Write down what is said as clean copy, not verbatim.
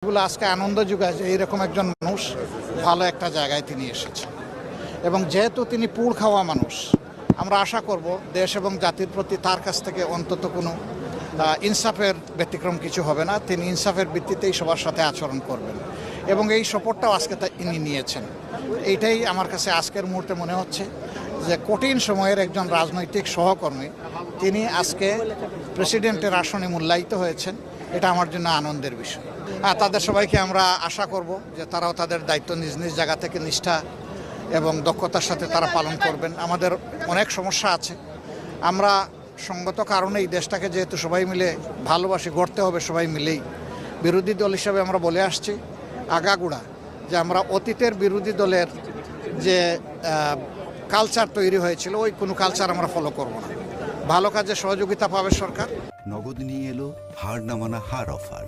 এগুলো আজকে আনন্দ যোগায় যে এইরকম একজন মানুষ ভালো একটা জায়গায় তিনি এসেছেন এবং যেহেতু তিনি পুড় খাওয়া মানুষ, আমরা আশা করব দেশ এবং জাতির প্রতি তার কাছ থেকে অন্তত কোনো ইনসাফের ব্যতিক্রম কিছু হবে না। তিনি ইনসাফের ভিত্তিতেই সবার সাথে আচরণ করবেন এবং এই সপোর্টটাও আজকে ইনি নিয়েছেন। এইটাই আমার কাছে আজকের মুহূর্তে মনে হচ্ছে যে কঠিন সময়ের একজন রাজনৈতিক সহকর্মী তিনি আজকে প্রেসিডেন্টের আসনে মূল্যায়িত হয়েছেন। এটা আমার জন্য আনন্দের বিষয়। তাদের সবাইকে আমরা আশা করব যে তারাও তাদের দায়িত্ব নিজ নিজ জায়গা থেকে নিষ্ঠা এবং দক্ষতার সাথে তারা পালন করবেন। আমাদের অনেক সমস্যা আছে, আমরা সঙ্গত কারণে এই দেশটাকে যেহেতু সবাই মিলে ভালোবাসি, গড়তে হবে সবাই মিলেই। বিরোধী দল হিসাবে আমরা বলে আসছি আগাগোড়া যে আমরা অতীতের বিরোধী দলের যে কালচার তৈরি হয়েছিল ওই কোনো কালচার আমরা ফলো করব না। ভালো কাজে সহযোগিতা পাবে সরকার। নগদ নিয়ে এলো হার না মানা হার অফার।